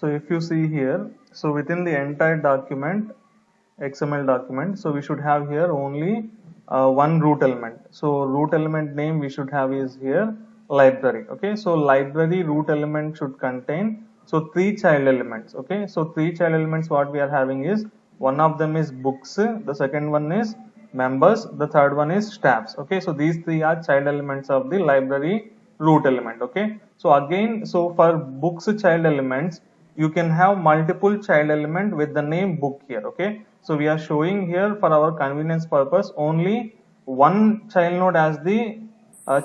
So if you see here, so within the entire document, XML document, so we should have here only one root element. So root element name we should have is here library. Okay, so library root element should contain so three child elements. Okay, so three child elements what we are having is, one of them is books, the second one is members, the third one is staffs. Okay, so these three are child elements of the library root element. Okay, so again, so for books child elements you can have multiple child element with the name book here. Okay, so we are showing here for our convenience purpose only one child node as the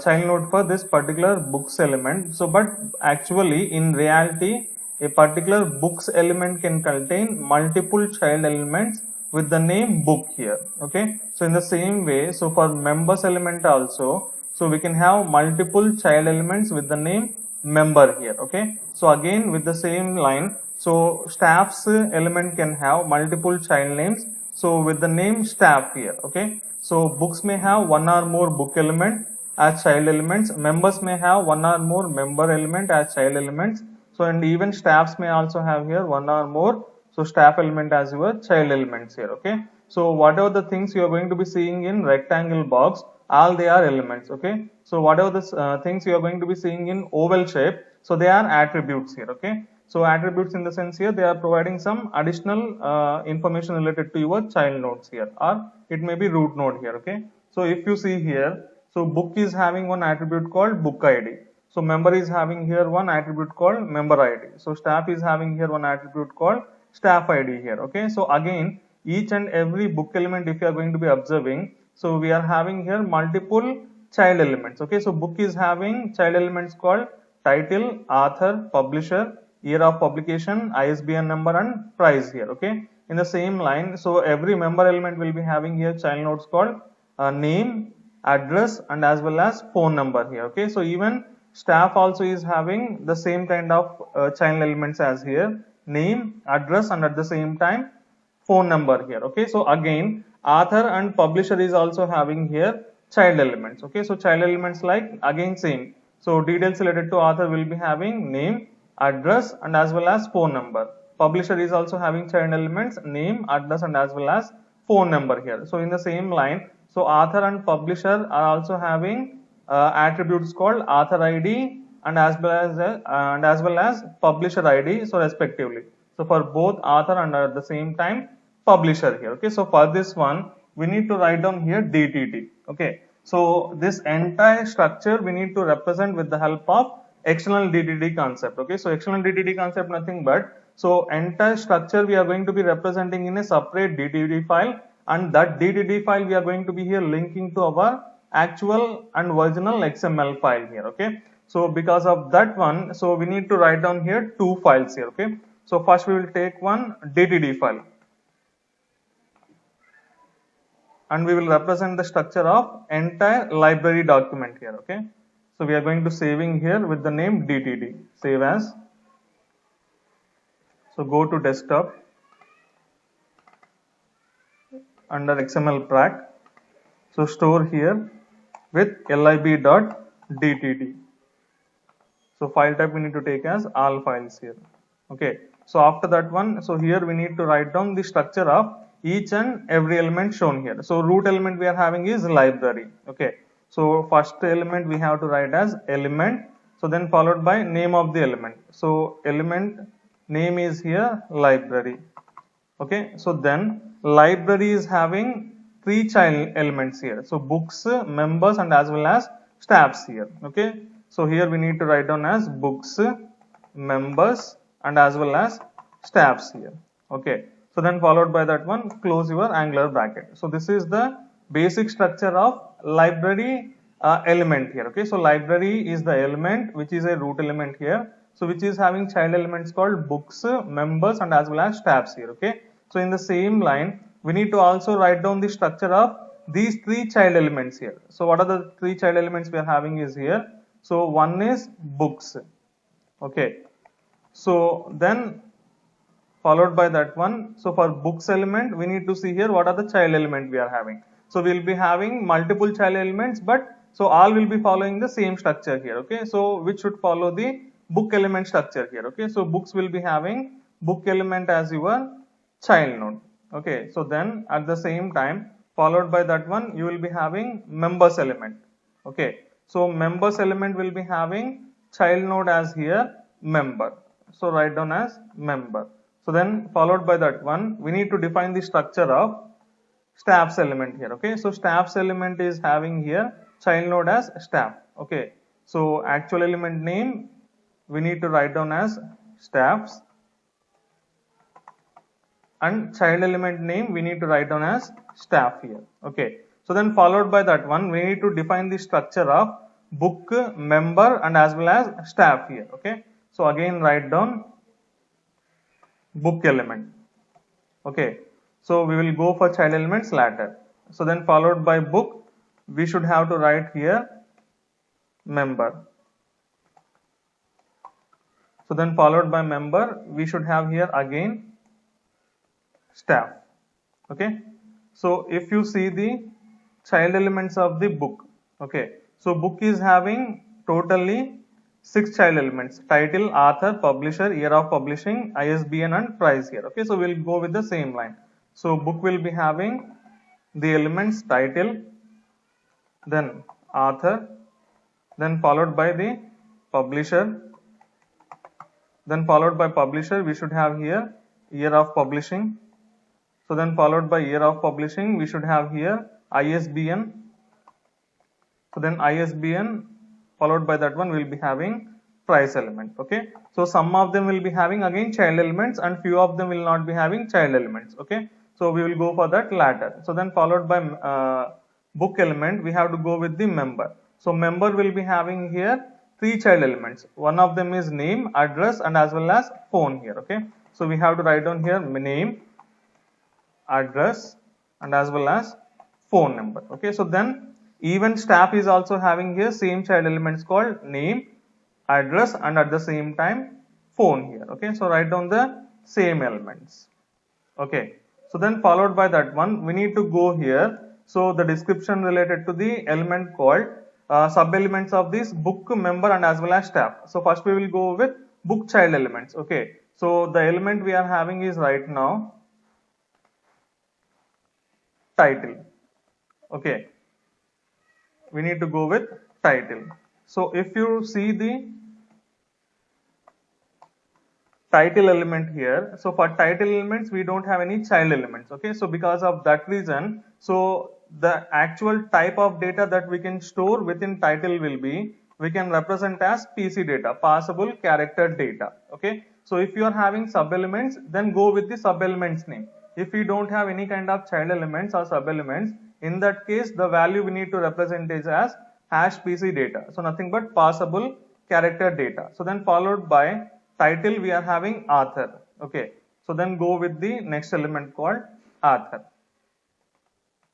child node for this particular books element. So but actually in reality a particular books element can contain multiple child elements with the name book here. Okay, so in the same way, so for members element also, so we can have multiple child elements with the name member here. Okay, so again with the same line, so staffs element can have multiple child names, so with the name staff here. Okay, so books may have one or more book element as child elements, members may have one or more member element as child elements, so and even staffs may also have here one or more so staff element as your child elements here. Okay, so whatever the things you are going to be seeing in rectangle box, all they are elements. Okay, so whatever the things you are going to be seeing in oval shape, so they are attributes here. Okay, so attributes in the sense here they are providing some additional information related to your child nodes here, or it may be root node here. Okay, so if you see here, so book is having one attribute called book ID, so member is having here one attribute called member ID, so staff is having here one attribute called staff ID here. Okay, so again each and every book element if you are going to be observing, so we are having here multiple child elements. Okay, so book is having child elements called title, author, publisher, year of publication, ISBN number and price here. Okay, in the same line, so every member element will be having here child nodes called name, address and as well as phone number here. Okay, so even staff also is having the same kind of child elements as here, name, address and at the same time phone number here. Okay, so again author and publisher is also having here child elements. Okay, so child elements like again same, so details related to author will be having name, address and as well as phone number. Publisher is also having child elements name, address and as well as phone number here. So in the same line, so author and publisher are also having attributes called author ID and as well as publisher ID, so respectively. So for both author and at the same time publisher here. Okay, so for this one we need to write down here DTD. Okay, so this entire structure we need to represent with the help of external DTD concept. Okay, so external DTD concept nothing but, so entire structure we are going to be representing in a separate DTD file, and that DTD file we are going to be here linking to our actual and original XML file here. Okay, so because of that one, so we need to write down here two files here. Okay, so first we will take one DTD file and we will represent the structure of entire library document here. Okay, so we are going to saving here with the name DTD, save as. So go to desktop, under XML prac, so store here with lib.dtd. So file type we need to take as all files here. Okay, so after that one, so here we need to write down the structure of each and every element shown here. So root element we are having is library. Okay, so first element we have to write as element, so then followed by name of the element. So element name is here library. Okay, so then library is having three child elements here, so books, members and as well as staffs here. Okay, so here we need to write down as books, members and as well as staffs here. Okay, so then followed by that one, close your angular bracket. So this is the basic structure of library element here. Okay, so library is the element which is a root element here, so which is having child elements called books, members and as well as staffs here. Okay, so in the same line we need to also write down the structure of these three child elements here. So what are the three child elements we are having is here, so one is books. Okay, so then followed by that one, so for books element we need to see here what are the child element we are having. So we will be having multiple child elements, but so all will be following the same structure here. Okay, so which should follow the book element structure here. Okay, so books will be having book element as your child node. Okay, so then at the same time, followed by that one, you will be having members element. Okay, so members element will be having child node as here member. So write down as member. So then followed by that one, we need to define the structure of staffs element here. Okay, so staffs element is having here child node as staff. Okay, so actual element name we need to write down as staffs, and child element name we need to write down as staff here. Okay, so then followed by that one, we need to define the structure of book, member, and as well as staff here. Okay, so again write down book element. Okay, so we will go for child elements later. So then followed by book, we should have to write here member. So then followed by member, we should have here again staff. Okay, so if you see the child elements of the book, okay, so book is having totally 6 child elements: title, author, publisher, year of publishing, ISBN, and price here. Okay, so we'll go with the same line. So book will be having the elements title, then author, then followed by the publisher, then followed by publisher we should have here year of publishing. So then followed by year of publishing we should have here ISBN. So then ISBN followed by that one we will be having price element. Okay, so some of them will be having again child elements and few of them will not be having child elements. Okay, so we will go for that later. So then followed by book element we have to go with the member. So member will be having here 3 child elements. One of them is name, address, and as well as phone here. Okay, so we have to write down here name, address, and as well as phone number. Okay, so then even staff is also having here same child elements called name, address, and at the same time phone here. Okay, so write down the same elements. Okay, so then followed by that one we need to go here. So the description related to the element called sub elements of this book, member, and as well as staff. So first we will go with book child elements. Okay, so the element we are having is right now title. Okay, we need to go with title. So if you see the title element here, so for title elements we don't have any child elements. Okay, so because of that reason, so the actual type of data that we can store within title will be, we can represent as PC data, passable character data. Okay, so if you are having sub elements, then go with the sub elements name. If you don't have any kind of child elements or sub elements, in that case the value we need to represent is as hash PC data, so nothing but passable character data. So then followed by title we are having author. Okay, so then go with the next element called author,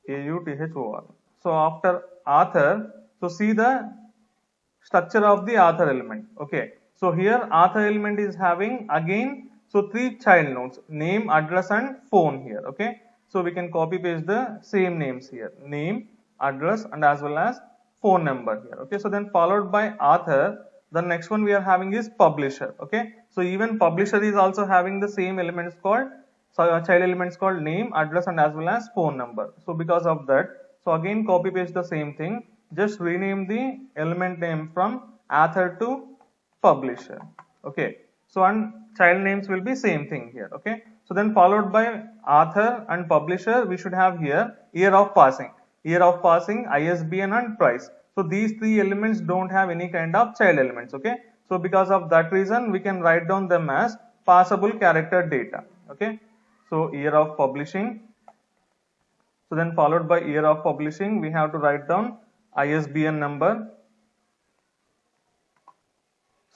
AUTHOR. So after author, so see the structure of the author element. Okay, so here author element is having again so 3 child nodes: name, address, and phone here. Okay, so we can copy paste the same names here: name, address, and as well as phone number here. Okay, so then followed by author, the next one we are having is publisher. Okay, so even publisher is also having the same elements called child elements called name, address, and as well as phone number. So because of that, so again copy paste the same thing, just rename the element name from author to publisher. Okay, so and child names will be same thing here. Okay, so then followed by author and publisher we should have here year of passing, ISBN, and price. So these 3 elements don't have any kind of child elements. Okay, so because of that reason we can write down them as passable character data. Okay, so year of publishing, so then followed by year of publishing we have to write down ISBN number.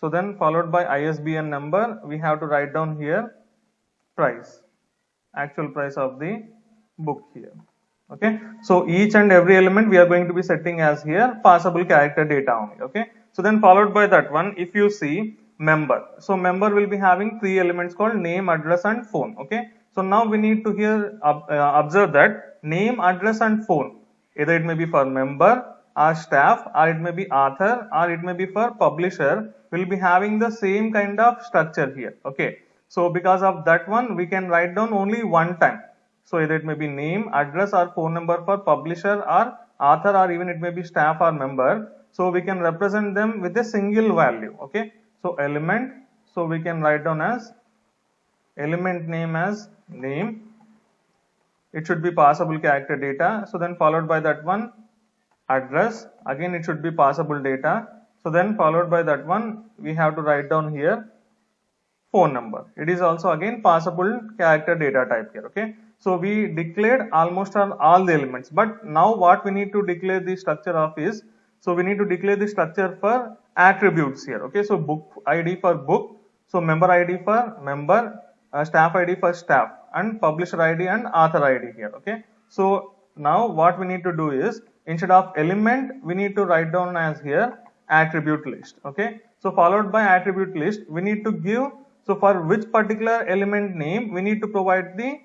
So then followed by ISBN number we have to write down here price, actual price of the book here. Okay, so each and every element we are going to be setting as here passable character data only. Okay, so then followed by that one, if you see member, so member will be having 3 elements called name, address, and phone. Okay, so now we need to here observe that name, address, and phone, either it may be for member or staff, or it may be author, or it may be for publisher. will be having the same kind of structure here. Okay, so because of that one, we can write down only one time. So either it may be name, address or phone number for publisher or author, or even it may be staff or member. So we can represent them with a single value. Okay, so element, so we can write down as element name as name. It should be passable character data. So then followed by that one, address, again it should be passable data. So then followed by that one, we have to write down here phone number. It is also again passable character data type here. Okay, so we declared almost all the elements, but now what we need to declare the structure of is, so we need to declare the structure for attributes here. Okay, so book ID for book, so member ID for member, staff ID for staff, and publisher ID and author ID here. Okay, so now what we need to do is, instead of element, we need to write down as here attribute list. Okay, so followed by attribute list, we need to give, so for which particular element name, we need to provide the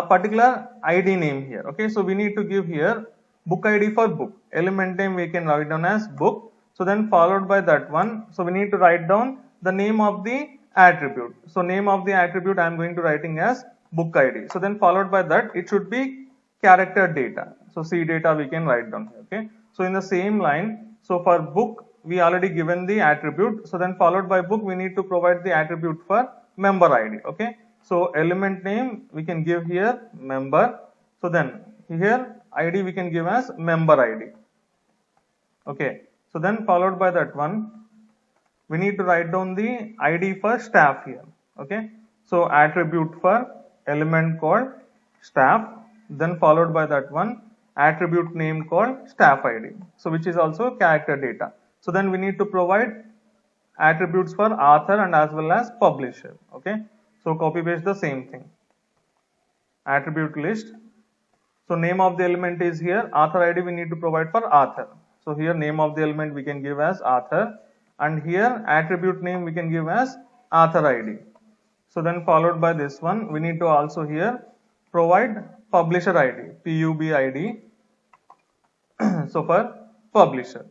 particular ID name here. Okay, so we need to give here book ID for book, element name we can write down as book. So then followed by that one, so we need to write down the name of the attribute. So name of the attribute I am going to writing as book ID. So then followed by that, it should be character data. So C data we can write down here. Okay, so in the same line, so for book we already given the attribute. So then followed by book, we need to provide the attribute for member ID. Okay, so element name we can give here member. So then here ID we can give as member ID. Okay, so then followed by that one, we need to write down the ID for staff here. Okay, so attribute for element called staff, then followed by that one attribute name called staff ID, so which is also character data. So then we need to provide attributes for author and as well as publisher. Okay, so copy paste the same thing, attribute list. So name of the element is here, author ID we need to provide for author. So here name of the element we can give as author, and here attribute name we can give as author ID. So then followed by this one, we need to also here provide publisher ID, PUB ID. So for publisher.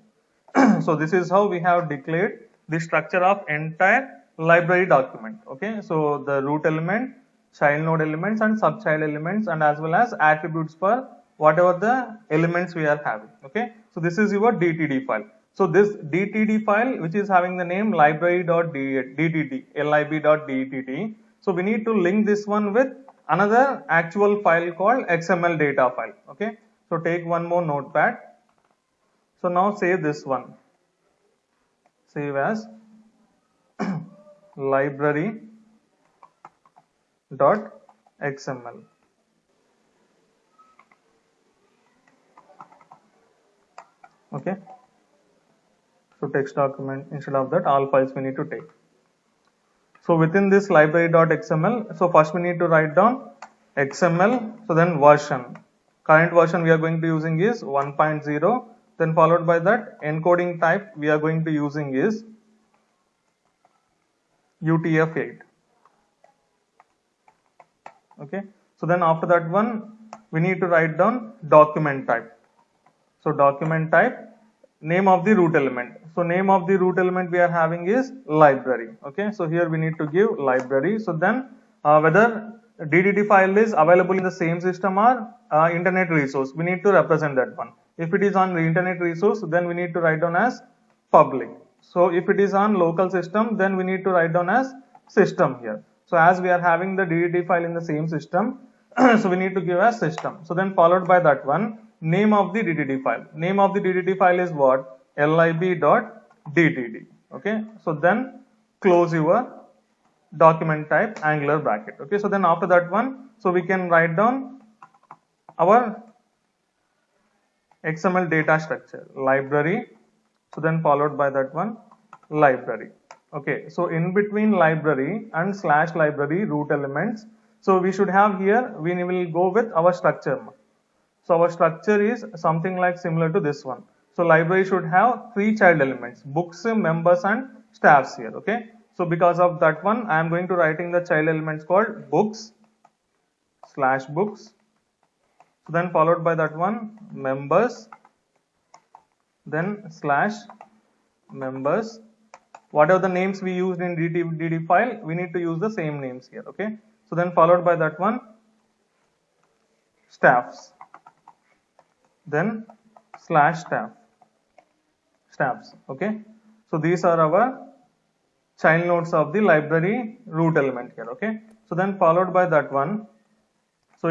So this is how we have declared the structure of entire library document. Okay, so the root element, child node elements and subchild elements, and as well as attributes for whatever the elements we are having. Okay, so this is your DTD file. So this DTD file, which is having the name library.dtt, lib.dtt. So we need to link this one with another actual file called XML data file. Okay, so take one more notepad. So now save this one, save as library.xml. Okay, so text document, instead of that all files we need to take. So within this library.xml, so first we need to write down XML, so then version, current version we are going to using is 1.0. Then followed by that encoding type we are going to using is UTF-8. Okay, so then after that one, we need to write down document type. So document type, name of the root element. So name of the root element we are having is library. Okay, so here we need to give library. So then whether DTD file is available in the same system or internet resource, we need to represent that one. If it is on the internet resource, then we need to write down as public. So if it is on local system, then we need to write down as system here. So as we are having the DTD file in the same system, so we need to give as system. So then followed by that one, name of the DTD file. Name of the DTD file is what? lib.dtt. Okay, so then close your document type angular bracket. Okay, so then after that one, so we can write down our XML data structure, library. So then followed by that one, library. Okay, so in between library and slash library root elements, so we should have here, we will go with our structure. So our structure is something like similar to this one. So library should have 3 child elements, books, members and staffs here. Okay, so because of that one, I am going to writing the child elements called books slash books. So then followed by that one, members, then slash members, whatever the names we used in DD file, we need to use the same names here. Okay, so then followed by that one, staffs, then slash staffs. Okay, so these are our child nodes of the library root element here. Okay, so then followed by that one, so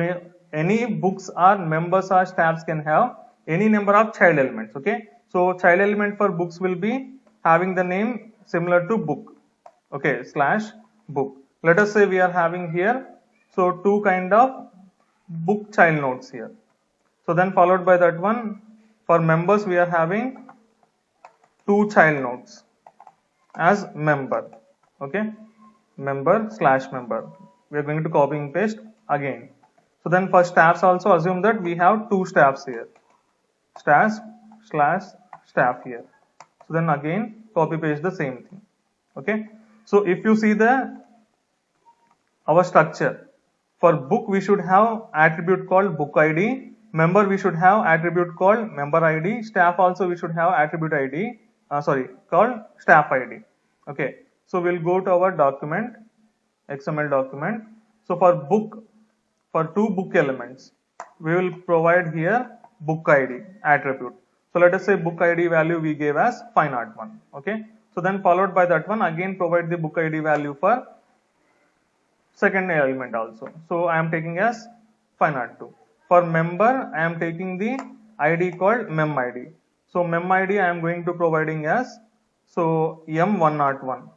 any books or members or staffs can have any number of child elements. Okay, so child element for books will be having the name similar to book. Okay, slash book. Let us say we are having here so two kind of book child nodes here. So then followed by that one, for members we are having two child nodes as member. Okay, member slash member. We are going to copy and paste again. So then for staffs also assume that we have two staffs here, staff slash staff here. So then again copy paste the same thing. Okay, so if you see our structure, for book we should have attribute called book ID, member we should have attribute called member ID, staff also we should have attribute ID, called staff ID. Okay, so we'll go to our document, XML document. So for book, for two book elements, we will provide here book ID attribute. So let us say book ID value we gave as 501. Okay, so then followed by that one, again provide the book ID value for second element also. So I am taking as 502. For member, I am taking the ID called mem ID. So mem ID I am going to providing as so M101.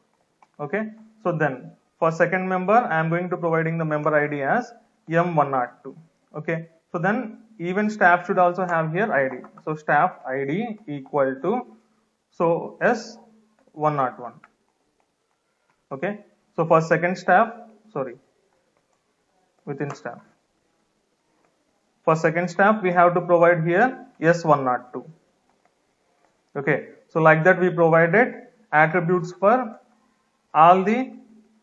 Okay, so then for second member I am going to providing the member ID as M102. Okay, so then even staff should also have here ID. So staff ID equal to so S101. Okay, so for second staff, within staff. For second staff we have to provide here S102. Okay, so like that we provided attributes for all the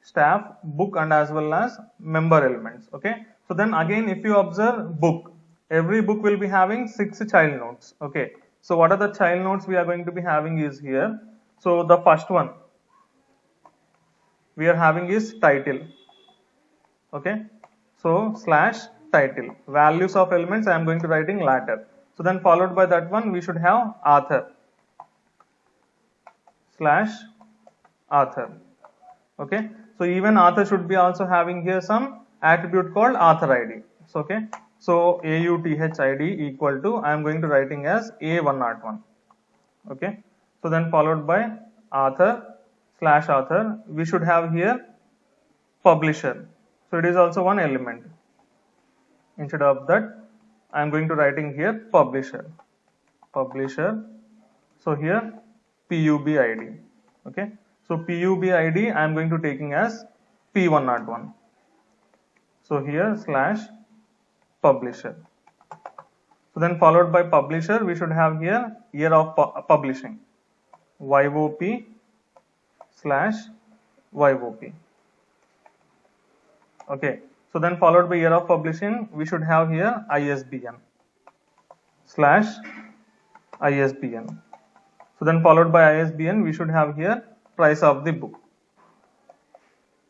staff, book and as well as member elements. Okay, so then again if you observe book, every book will be having 6 child nodes. Okay, so what are the child nodes we are going to be having is here. So the first one we are having is title. Okay, so slash title, values of elements I am going to writing later. So then followed by that one we should have author slash author. Okay, so even author should be also having here some attribute called author ID. So okay, so AUTH ID equal to I am going to writing as A101. Okay, so then followed by author slash author, we should have here publisher. So it is also one element. Instead of that I am going to writing here publisher. So here PUB ID. Okay, so PUB ID I am going to taking as P101. So here slash publisher. So then followed by publisher we should have here year of publishing, YOP slash YOP. Okay, so then followed by year of publishing we should have here ISBN slash ISBN. So then followed by ISBN we should have here price of the book,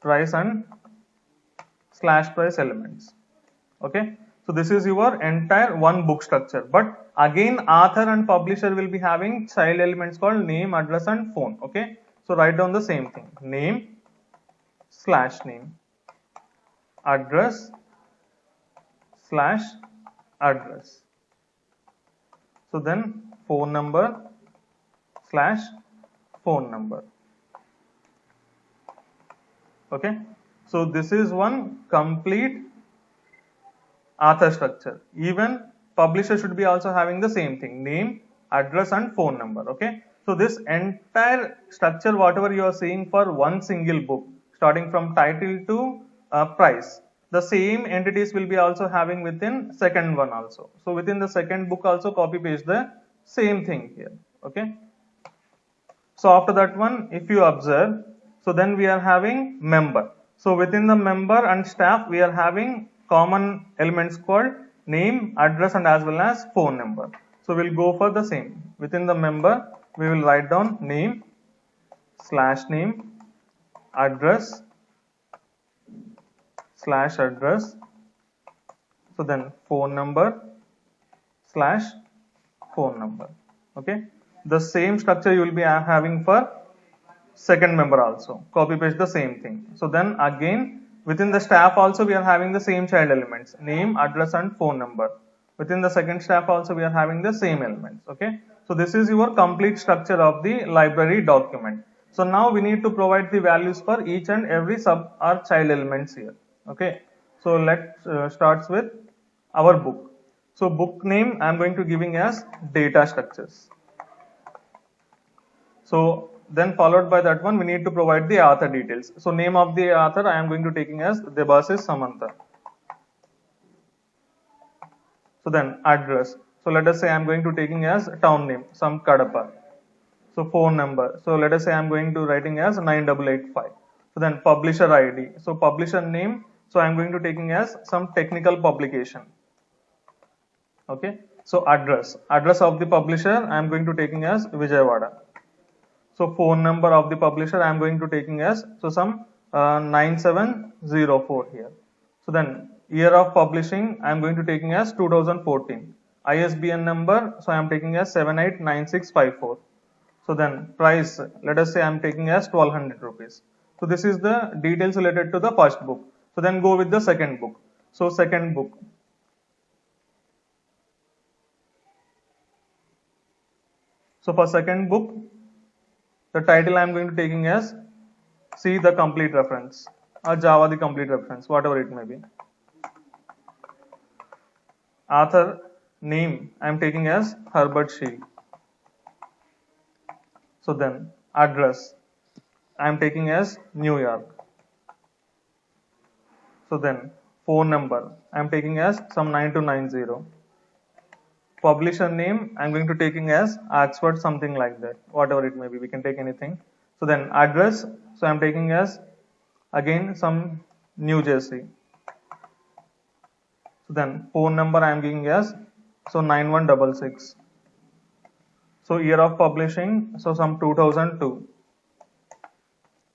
price and slash price elements. Okay, so this is your entire one book structure, but again author and publisher will be having child elements called name, address and phone. Okay, so write down the same thing, name slash name, address slash address, so then phone number slash phone number. Okay, so this is one complete author structure. Even publisher should be also having the same thing, name, address and phone number. Okay, so this entire structure whatever you are seeing for one single book starting from title to price, the same entities will be also having within second one also. So within the second book also copy paste the same thing here. Okay, so after that one if you observe, so then we are having member. So within the member and staff we are having common elements called name, address and as well as phone number. So we'll go for the same. Within the member we will write down name slash name address slash address, so then phone number slash phone number. Okay, the same structure you will be having for second member also. Copy paste the same thing. So then again within the staff also we are having the same child elements, name, address and phone number. Within the second staff also we are having the same elements. Okay, so this is your complete structure of the library document. So now we need to provide the values for each and every sub or child elements here. Okay, so let's starts with our book. So book name I am going to giving as data structures. So then followed by that one we need to provide the author details. So name of the author I am going to taking as Debashish Samanta. So then address. So let us say I am going to taking as town name, some Kadapa. So phone number. So let us say I am going to writing as 9885. So then publisher ID. So publisher name. So I am going to taking as some technical publication. Okay. So address. Address of the publisher I am going to taking as Vijayawada. So phone number of the publisher I am going to taking as so some 9704 here. So then year of publishing I am going to taking as 2014. ISBN number, so I am taking as 789654. So then price, let us say I am taking as 1200 rupees. So this is the details related to the first book. So then go with the second book. So second book. So for second book, the title I am going to taking as see the complete reference or Java the complete reference, whatever it may be. Author name I am taking as Herbert Shield. So then address I am taking as New York. So then phone number I am taking as some 9290. Publisher name I am going to taking as Oxford, something like that, whatever it may be, we can take anything. So then address, so I am taking as again some New Jersey. So then phone number I am giving as so 9166. So year of publishing, so some 2002.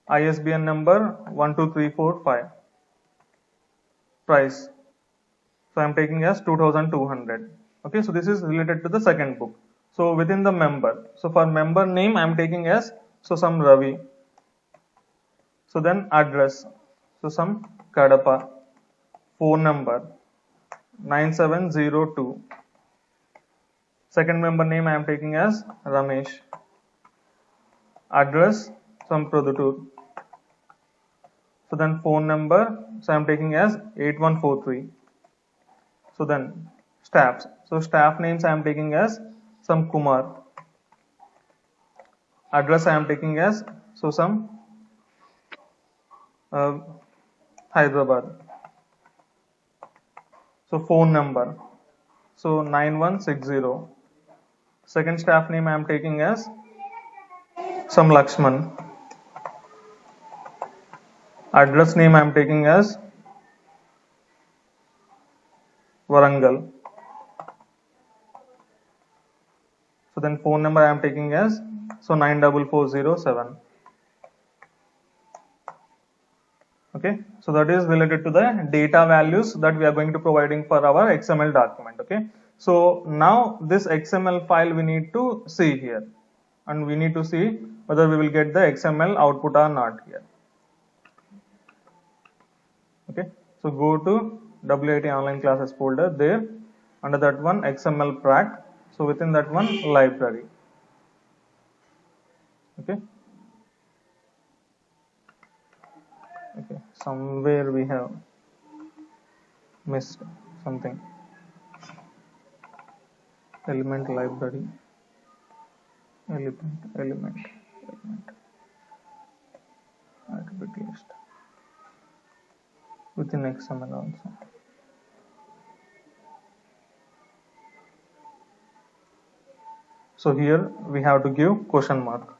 ISBN number 12345. Price, so I am taking as 2200. Okay, so this is related to the second book. So within the member, so for member name I am taking as so some Ravi. So then address, so some Kadapa. Phone number 9702. Second member name I am taking as Ramesh. Address some Produtur. So then phone number, so I am taking as 8143. So then staffs, so staff names I am taking as some Kumar. Address I am taking as so some Hyderabad. So phone number, so 9160. Second staff name I am taking as some Lakshman. Address name I am taking as Warangal. So then phone number I am taking as so 94407. Okay, so that is related to the data values that we are going to providing for our XML document. Okay, so now this XML file we need to see here, and we need to see whether we will get the XML output or not here. Okay, so go to WIT online classes folder, there under that one XML prac, so within that one library. Okay, okay, somewhere we have missed something. Element library, element attribute list within XML also. So here we have to give question mark.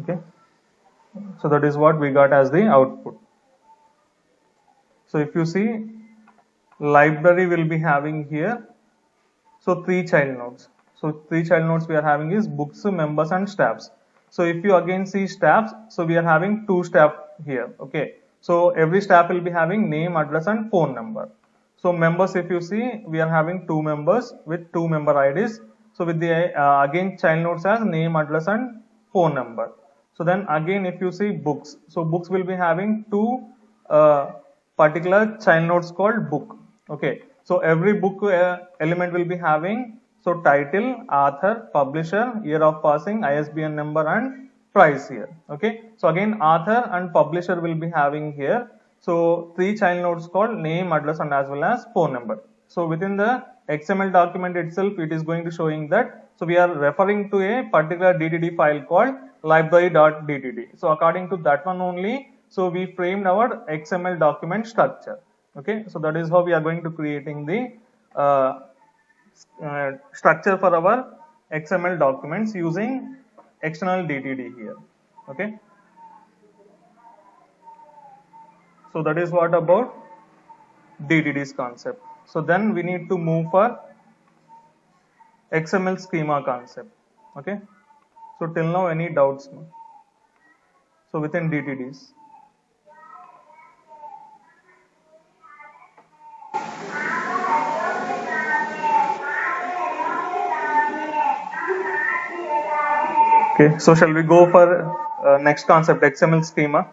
Okay, so that is what we got as the output. So if you see, library will be having here so 3 child nodes. So three child nodes we are having is books, members, and staffs. So if you again see staffs, so we are having two staff here. Okay. So every staff will be having name, address, and phone number. So members, if you see, we are having two members with two member IDs. So with the again child nodes as name, address, and phone number. So then again, if you see books, so books will be having two particular child nodes called book. Okay. So every book element will be having so title, author, publisher, year of passing, ISBN number, and price here. Okay. So again, author and publisher will be having here. So three child nodes called name, address, and as well as phone number. So within the XML document itself, it is going to showing that. So we are referring to a particular DTD file called library.dtd. So according to that one only, so we framed our XML document structure. Okay, so that is how we are going to creating the structure for our XML documents using external DTD here. Okay, so that is what about DTD's concept. So then we need to move for XML schema concept. Okay, so till now any doubts? So within DTDs. Okay, so shall we go for next concept, XML schema?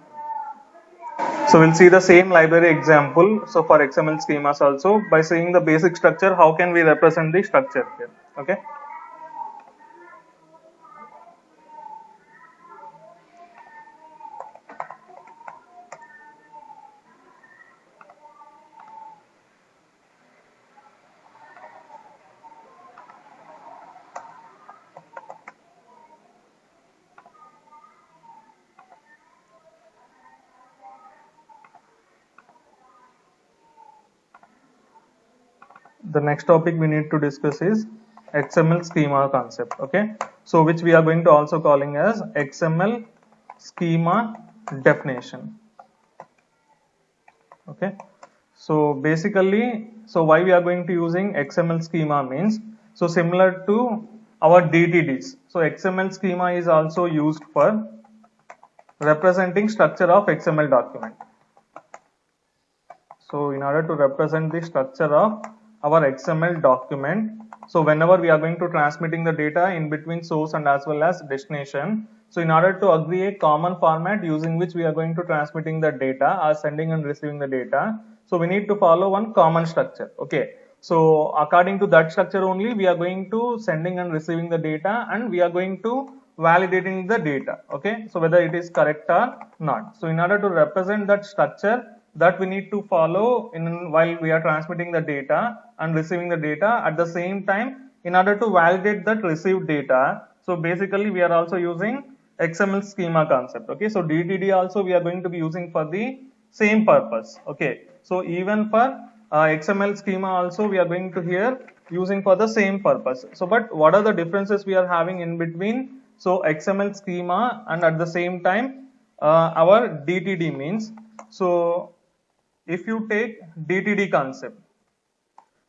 So we'll see the same library example. So for XML schemas also, by seeing the basic structure, how can we represent the structure here? Okay. The next topic we need to discuss is XML schema concept. Okay. So which we are going to also calling as XML schema definition. Okay. So basically, so why we are going to using XML schema means, so similar to our DTDs. So XML schema is also used for representing structure of XML document. So in order to represent the structure of our XML document, so whenever we are going to transmitting the data in between source and as well as destination, so in order to agree a common format using which we are going to transmitting the data or sending and receiving the data, so we need to follow one common structure. Okay. So according to that structure only, we are going to sending and receiving the data, and we are going to validating the data. Okay. So whether it is correct or not. So in order to represent that structure, that we need to follow in while we are transmitting the data and receiving the data at the same time, in order to validate that received data. So basically we are also using XML schema concept. Okay, so DTD also we are going to be using for the same purpose. Okay, so even for XML schema also we are going to here using for the same purpose. So but what are the differences we are having in between? So XML schema and at the same time our DTD means, so if you take DTD concept,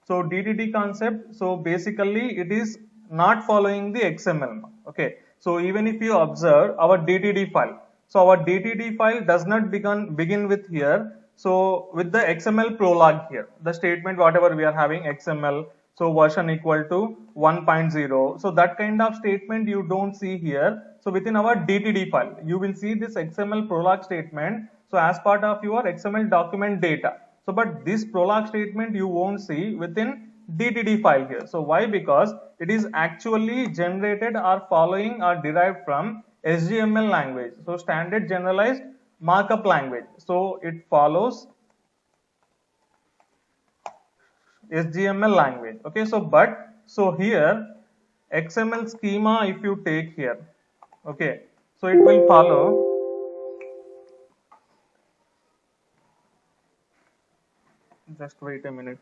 so DTD concept, so basically it is not following the XML. Okay, so even if you observe our DTD file, so our DTD file does not begin with here. So with the XML prologue here, the statement whatever we are having XML, so version equal to 1.0. So that kind of statement you don't see here. So within our DTD file, you will see this XML prologue statement. So as part of your XML document data. So but this prologue statement you won't see within DTD file here. So why? Because it is actually generated or following or derived from SGML language. So standard generalized markup language. So it follows SGML language. Okay, so but so here XML schema if you take here, okay, so it will follow. Just wait a minute.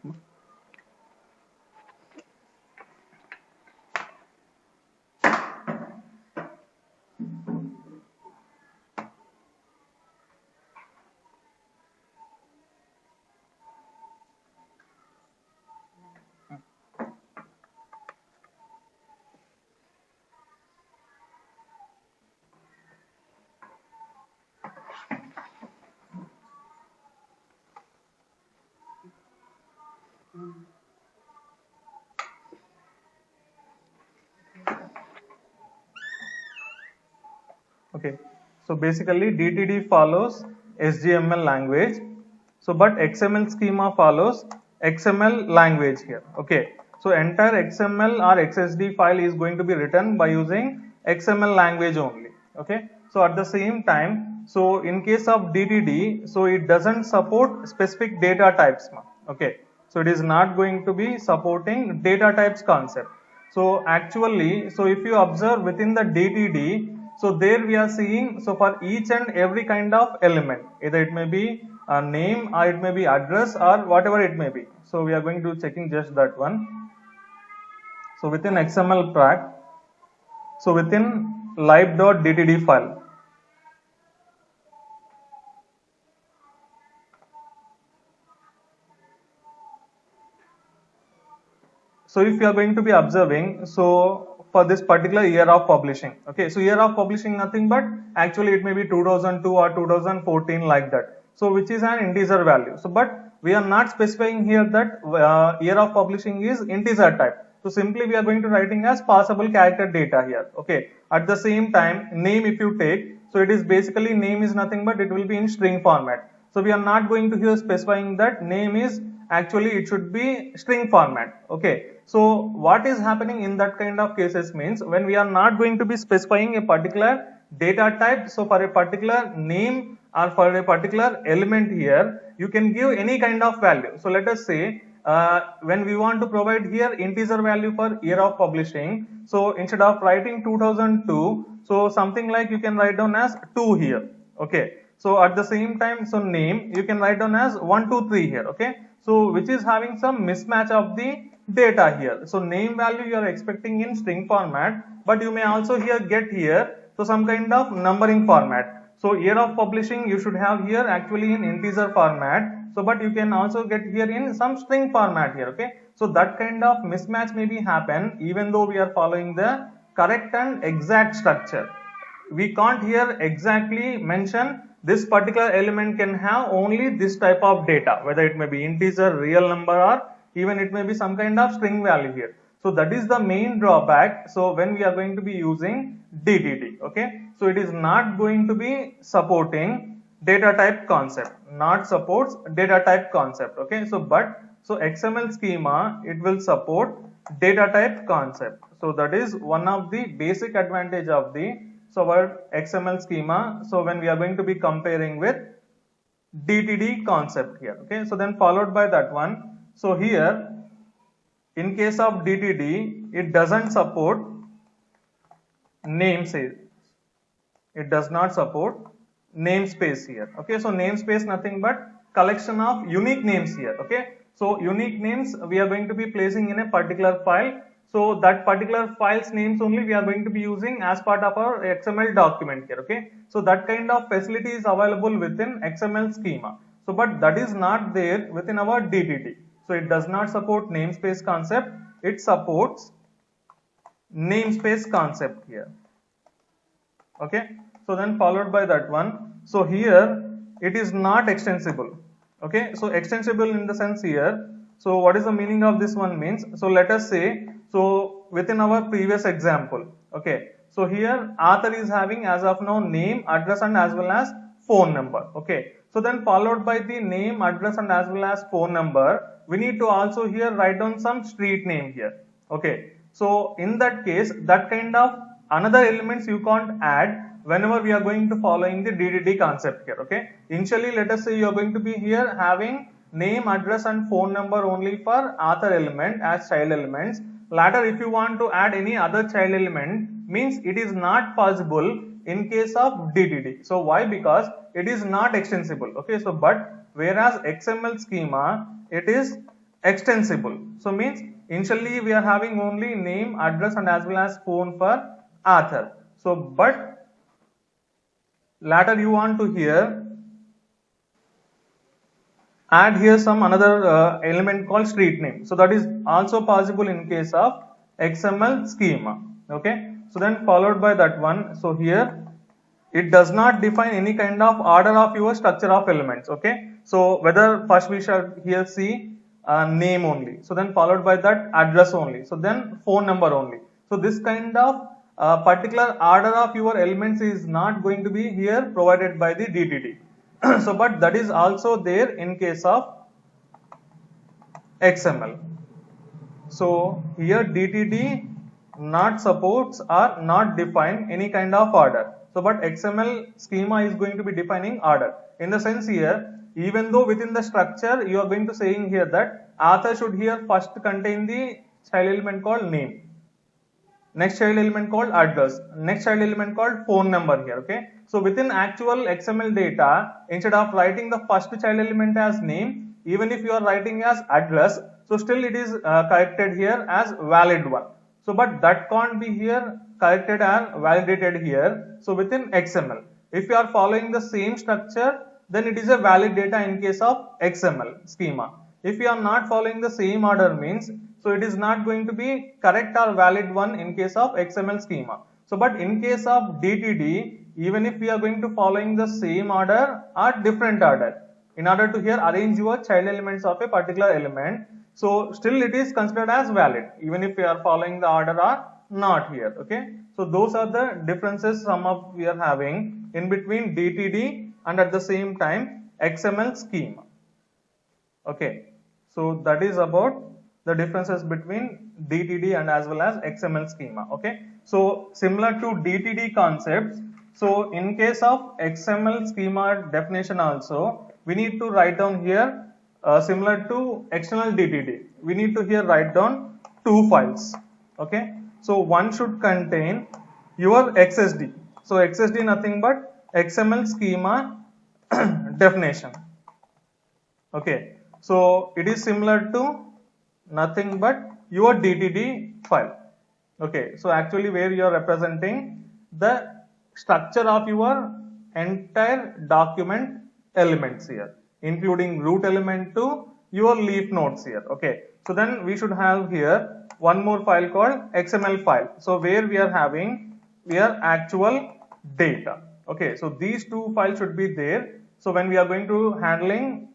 Okay, so basically DTD follows HTML language. So but XML schema follows XML language here. Okay, so entire XML or XSD file is going to be written by using XML language only. Okay, so at the same time, so in case of DTD, so it doesn't support specific data types. Okay, so it is not going to be supporting data types concept. So actually, so if you observe within the DTD, so there we are seeing, so for each and every kind of element, either it may be a name or it may be address or whatever it may be. So we are going to checking just that one. So within XML track, so within lib.dtd file. So if you are going to be observing, so for this particular year of publishing, okay, so year of publishing nothing but actually it may be 2002 or 2014 like that. So which is an integer value. So but we are not specifying here that year of publishing is integer type. So simply we are going to writing as passable character data here. Okay. At the same time, name if you take, so it is basically name is nothing but it will be in string format. So we are not going to here specifying that name is actually it should be string format. Okay. So what is happening in that kind of cases means when we are not going to be specifying a particular data type, so for a particular name or for a particular element here, you can give any kind of value. So let us say when we want to provide here integer value for year of publishing, so instead of writing 2002, so something like you can write down as 2 here. Okay. So at the same time, so name you can write down as 123 here. Okay. So which is having some mismatch of the data here. So name value you are expecting in string format, but you may also here get here so some kind of numbering format. So year of publishing you should have here actually in integer format. So but you can also get here in some string format here. Okay. So that kind of mismatch may be happen even though we are following the correct and exact structure. We can't here exactly mention this particular element can have only this type of data, whether it may be integer, real number, or even it may be some kind of string value here. So that is the main drawback. So when we are going to be using DTD, okay, so it is not going to be supporting data type concept, not supports data type concept. Okay, so but so XML schema it will support data type concept. So that is one of the basic advantage of the so our XML schema. So when we are going to be comparing with DTD concept here. Okay, so then followed by that one. So here in case of DTD it doesn't support namespace. It does not support namespace here. Okay, so namespace nothing but collection of unique names here. Okay, so unique names we are going to be placing in a particular file. So that particular file's names only we are going to be using as part of our XML document here. Okay, so that kind of facility is available within XML schema. So but that is not there within our DTD. So it does not support namespace concept. It supports namespace concept here. Okay, so then followed by that one. So here it is not extensible. Okay, so extensible in the sense here. So what is the meaning of this one means? So let us say, so within our previous example, okay, so here author is having as of now name, address and as well as phone number. Okay, so then followed by the name, address and as well as phone number, we need to also here write down some street name here. Okay, so in that case, that kind of another elements you can't add whenever we are going to following the DTD concept here. Okay, initially let us say you are going to be here having name, address and phone number only for author element as child elements. Later if you want to add any other child element means it is not possible in case of DTD. So why? Because it is not extensible. Okay, so but whereas XML schema it is extensible. So means initially we are having only name, address and as well as phone for author. So but later you want to here add here some another element called street name. So that is also possible in case of XML schema. Okay, so then followed by that one. So here it does not define any kind of order of your structure of elements. Okay, so whether first we shall here see name only. So then followed by that address only. So then phone number only. So this kind of particular order of your elements is not going to be here provided by the DTD. So but that is also there in case of XML. So here DTD not supports or not define any kind of order. So but XML schema is going to be defining order. In the sense here, even though within the structure you are going to saying here that author should here first contain the child element called name, next child element called address, next child element called phone number here. Okay, so within actual XML data, instead of writing the first child element as name, even if you are writing as address, so still it is corrected here as valid one. So but that can't be here corrected and validated here. So within XML, if you are following the same structure, then it is a valid data in case of XML schema. If you are not following the same order means, so it is not going to be correct or valid one in case of XML schema. So but in case of DTD, even if we are going to following the same order or different order, in order to here arrange your child elements of a particular element, so still it is considered as valid even if we are following the order or not here. Okay, so those are the differences some of we are having in between DTD and at the same time XML schema. Okay, so that is about the differences between DTD and as well as XML schema. Okay, so similar to DTD concepts, so in case of XML schema definition also, we need to write down here similar to external DTD. We need to here write down two files. Okay, so one should contain your XSD. So XSD nothing but XML schema definition. Okay, so it is similar to nothing but your DTD file. Okay, so actually where you are representing the structure of your entire document elements here, including root element to your leaf nodes here. Okay, so then we should have here one more file called XML file. So where we are having your actual data. Okay, so these two files should be there. So when we are going to handling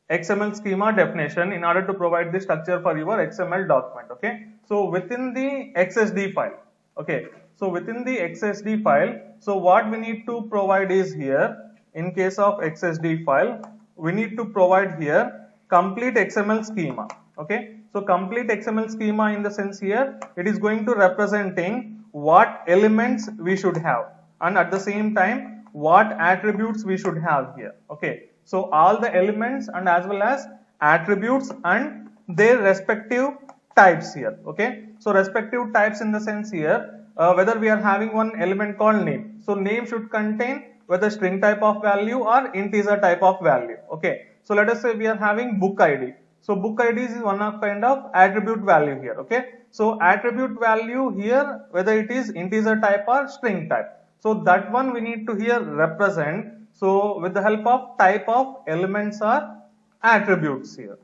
XML schema definition in order to provide the structure for your XML document. Okay, so within the XSD file. Okay, so within the XSD file, so what we need to provide is here in case of XSD file, we need to provide here complete XML schema. Okay, so complete XML schema in the sense here it is going to representing what elements we should have and at the same time what attributes we should have here. Okay, so all the elements and as well as attributes and their respective types here. Okay, so respective types in the sense here whether we are having one element called name. So name should contain whether string type of value or integer type of value. Okay, so let us say we are having book ID. So book ID is one of kind of attribute value here. Okay, so attribute value here whether it is integer type or string type. So that one we need to here represent. So with the help of type of elements or attributes here.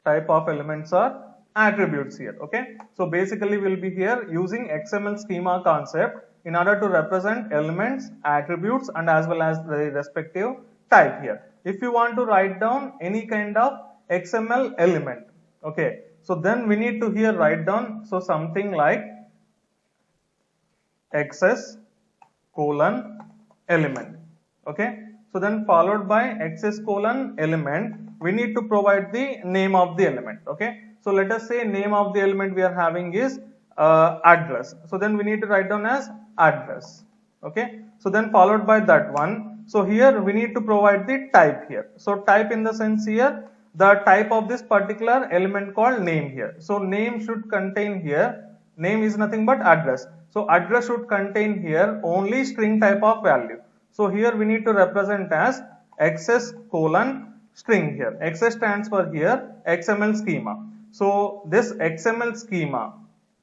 Type of elements or attributes here. Okay, so basically we'll be here using XML schema concept in order to represent elements, attributes and as well as the respective type here. If you want to write down any kind of XML element, okay, so then we need to here write down so something like XS colon element. Okay, so then followed by XS colon element, we need to provide the name of the element. Okay, so let us say name of the element we are having is address. So then we need to write down as address. Okay, so then followed by that one. So here we need to provide the type here. So type in the sense here the type of this particular element called name here. So name should contain here, name is nothing but address. So address should contain here only string type of value. So here we need to represent as XS colon string here. XS stands for here XML schema. So this XML schema,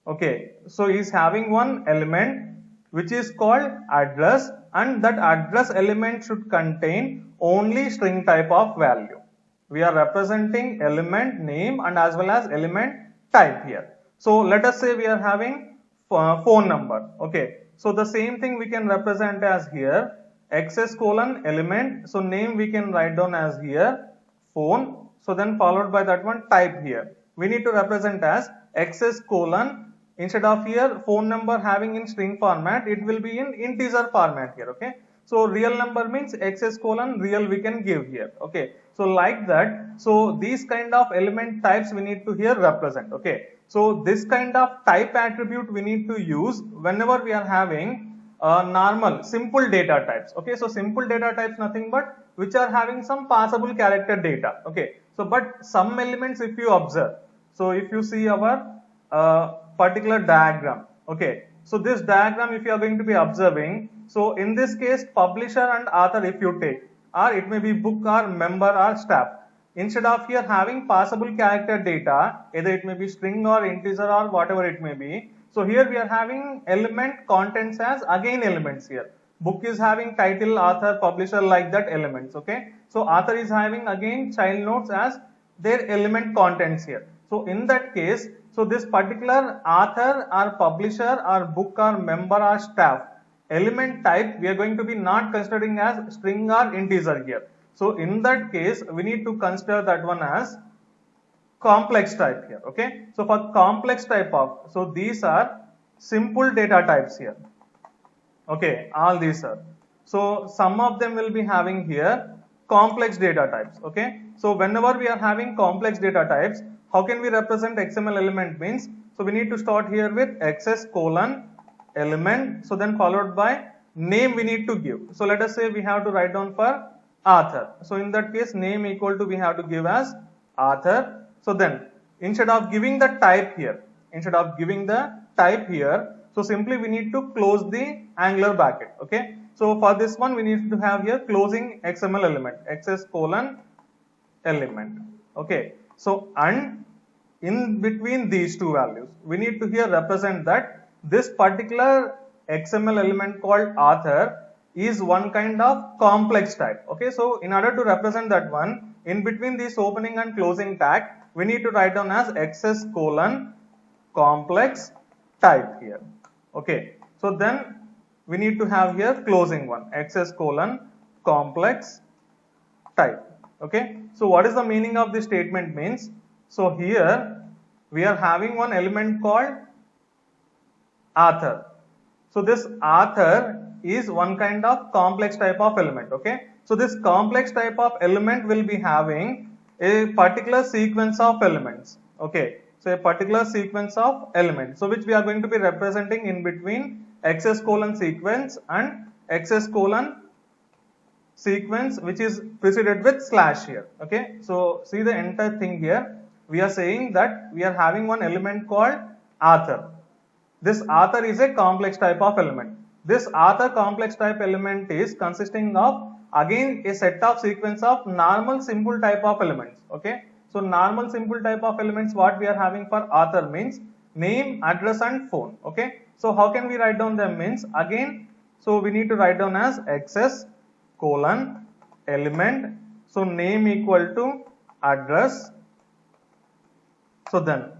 okay, so is having one element which is called address and that address element should contain only string type of value. We are representing element name and as well as element type here. So let us say we are having phone number. Okay, so the same thing we can represent as here XS colon element. So name we can write down as here phone. So then followed by that one type here. We need to represent as access colon, instead of here phone number having in string format, it will be in integer format here, okay. So real number means access colon real we can give here, okay. So like that, so these kind of element types we need to here represent, okay. So this kind of type attribute we need to use whenever we are having normal simple data types, okay. So simple data types nothing but which are having some passable character data, okay. So but some elements if you observe, so if you see our particular diagram, okay. So this diagram if you are going to be observing, so in this case publisher and author if you take, or it may be book or member or staff, instead of here having passable character data, either it may be string or integer or whatever it may be, so here we are having element contents as again elements here. Book is having title, author, publisher like that elements, okay. So author is having again child notes as their element contents here. So in that case, so this particular author or publisher or book or member or staff element type we are going to be not considering as string or integer here. So in that case we need to consider that one as complex type here, okay. So for complex type of, so these are simple data types here, okay, all these are. So some of them will be having here complex data types, okay. So whenever we are having complex data types, how can we represent XML element means, so we need to start here with access colon element, so then followed by name we need to give. So let us say we have to write down for author, so in that case name equal to we have to give as author. So then instead of giving the type here, so simply we need to close the angular bracket, okay. So for this one we need to have here closing XML element, access colon element, okay. So and in between these two values we need to here represent that this particular XML element called author is one kind of complex type, okay. So in order to represent that one, in between this opening and closing tag we need to write down as access colon complex type here, okay. So then we need to have here closing one, access colon complex type, okay. So what is the meaning of this statement means, so here we are having one element called author. So this author is one kind of complex type of element, okay. So this complex type of element will be having a particular sequence of elements, okay. So a particular sequence of elements, so which we are going to be representing in between access colon sequence and access colon sequence which is preceded with slash here, okay. So see the entire thing here, we are saying that we are having one element called author. This author is a complex type of element. This author complex type element is consisting of again a set of sequence of normal simple type of elements, okay. So normal simple type of elements what we are having for author means name, address and phone, okay. So how can we write down them means, again so we need to write down as access colon element, so name equal to address, so then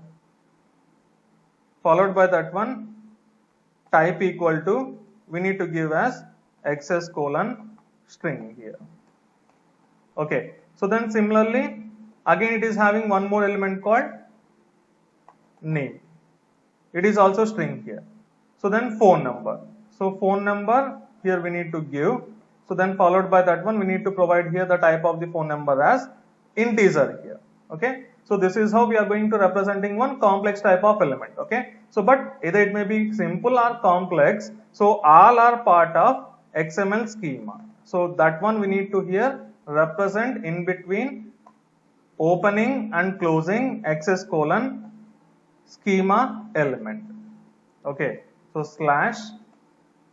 followed by that one type equal to we need to give as access colon string here, okay. So then similarly again it is having one more element called name, it is also string here. So then phone number, so phone number here we need to give, so then followed by that one we need to provide here the type of the phone number as integer here, okay. So this is how we are going to representing one complex type of element, okay. So but either it may be simple or complex, so all are part of XML schema. So that one we need to here represent in between opening and closing access colon schema element, okay. So slash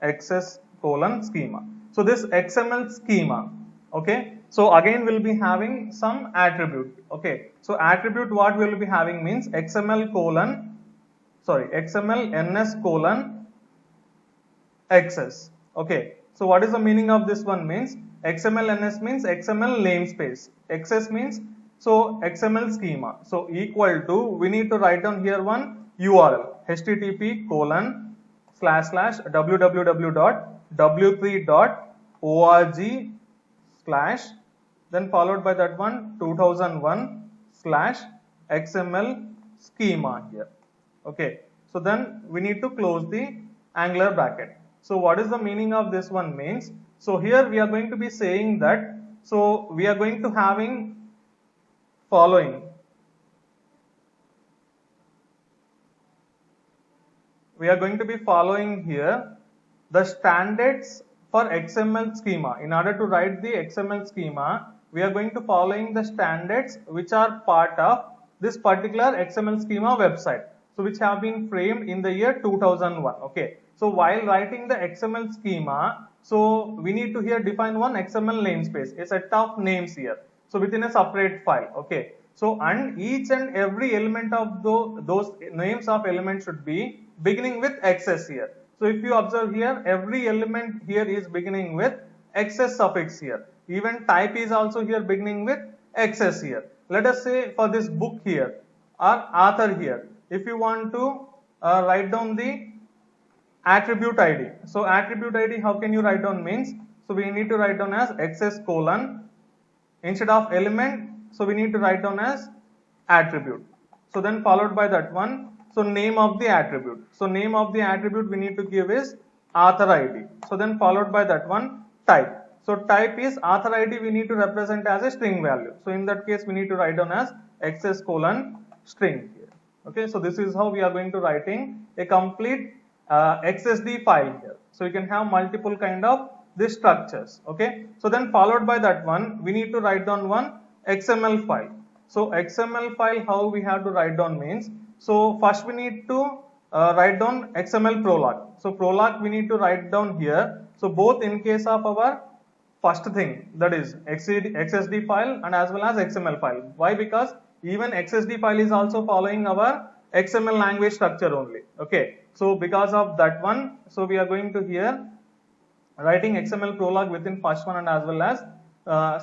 access colon schema. So this XML schema, okay. So again we'll be having some attribute, okay. So attribute what we will be having means XML ns colon access, okay. So what is the meaning of this one means, XML ns means XML namespace, access means so XML schema, so equal to we need to write down here one URL http://www.w3.org/. then followed by that one 2001 slash XML schema here. Okay, so then we need to close the angular bracket. So what is the meaning of this one means? So here we are going to be saying that, so we are going to having following. We are going to be following here the standards for XML schema. In order to write the XML schema, we are going to following the standards which are part of this particular XML schema website. So which have been framed in the year 2001. Okay. So while writing the XML schema, so we need to here define one XML namespace, a set of names here. So within a separate file. Okay. So and each and every element of those names of elements should be beginning with XS here. So if you observe here, every element here is beginning with XS suffix here. Even type is also here beginning with XS here. Let us say for this book here or author here, if you want to write down the attribute ID. So attribute ID, how can you write down means? So we need to write down as XS colon instead of element. So we need to write down as attribute. So then followed by that one. So name of the attribute. So name of the attribute we need to give is author ID. So then followed by that one type. So type is author ID we need to represent as a string value. So in that case we need to write down as XS colon string here. Okay. So this is how we are going to writing a complete XSD file here. So you can have multiple kind of these structures. Okay. So then followed by that one we need to write down one XML file. So XML file how we have to write down means, so first we need to write down XML prologue. So prologue we need to write down here. So both in case of our first thing, that is XSD file and as well as XML file. Why? Because even XSD file is also following our XML language structure only. Okay. So because of that one, so we are going to here writing XML prologue within first one and as well as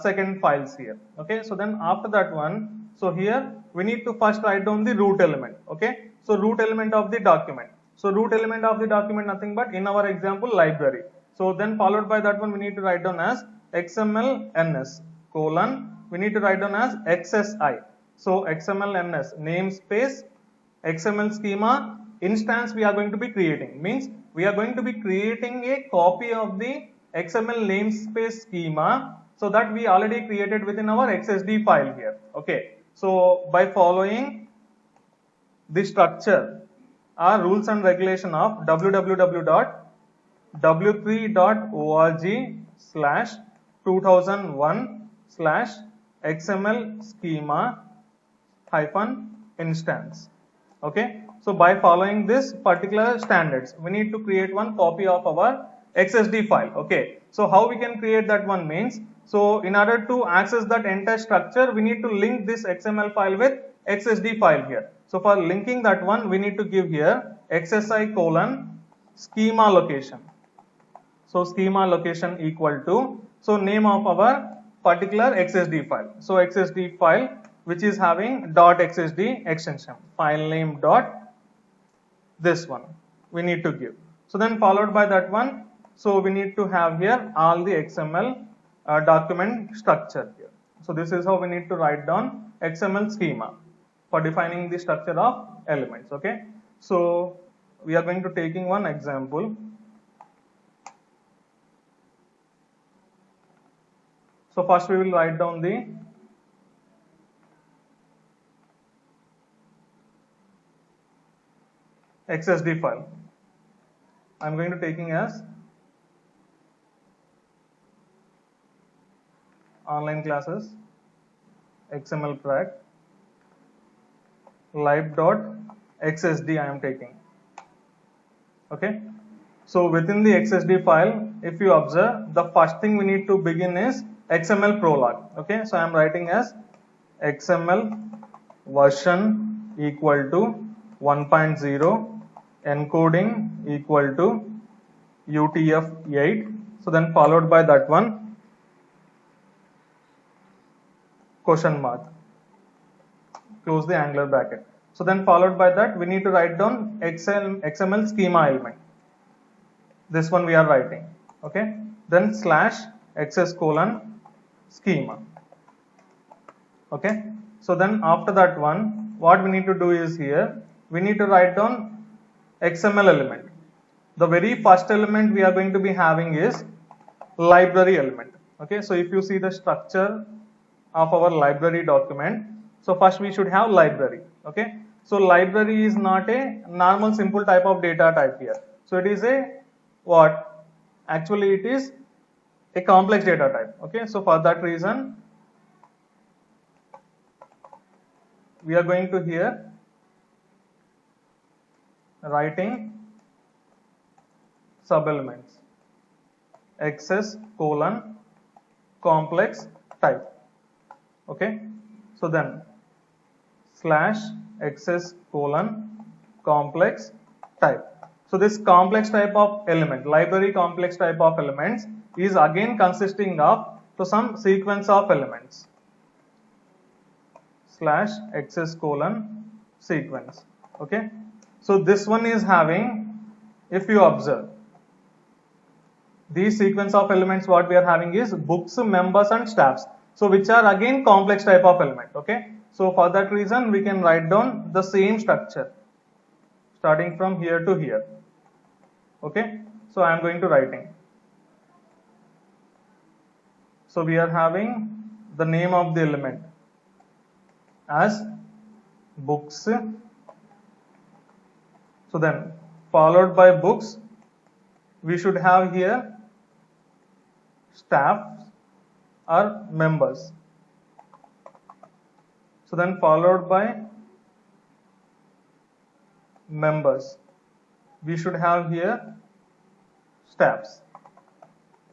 second files here. Okay. So then after that one, so here we need to first write down the root element. Okay. So root element of the document. So root element of the document nothing but in our example library. So then followed by that one we need to write down as XML NS colon we need to write down as XSI. So XML NS namespace XML schema instance we are going to be creating, means we are going to be creating a copy of the XML namespace schema, so that we already created within our XSD file here. Okay. So by following the structure or rules and regulation of www.w3.org/2001/XML schema -instance. Okay. So by following this particular standards, we need to create one copy of our XSD file. Okay. So how we can create that one means, so in order to access that entire structure, we need to link this XML file with XSD file here. So for linking that one, we need to give here XSI colon schema location. So schema location equal to, so name of our particular XSD file. So XSD file which is having .xsd extension, file name dot this one we need to give. So then followed by that one, so we need to have here all the XML document structure here. So this is how we need to write down XML schema for defining the structure of elements. Okay. So we are going to taking one example. So first we will write down the XSD file. I am going to taking as online classes XML prac lib.xsd I am taking. Okay. So within the XSD file, if you observe, the first thing we need to begin is XML prologue. Okay. So I am writing as XML version equal to 1.0 encoding equal to UTF-8. So then followed by that one question mark, close the angular bracket. So then followed by that we need to write down XML schema element. This one we are writing. Okay. Then slash XS colon schema. Okay, so then after that one, what we need to do is here we need to write down XML element. The very first element we are going to be having is library element. Okay, so if you see the structure of our library document, so first we should have library. Okay, so library is not a normal simple type of data type here, so it is a what, actually it is a complex data type. Okay, so for that reason we are going to here writing sub elements XS colon complex type. Okay, so then slash XS colon complex type. So this complex type of element, library complex type of elements, is again consisting of some sequence of elements slash XS colon sequence. Okay, so this one is having, if you observe, these sequence of elements what we are having is books, members and staffs, so which are again complex type of element. Okay, so for that reason we can write down the same structure starting from here to here. Okay, so I am going to writing, so we are having the name of the element as books, so then followed by books we should have here staff or members, so then followed by members we should have here staffs.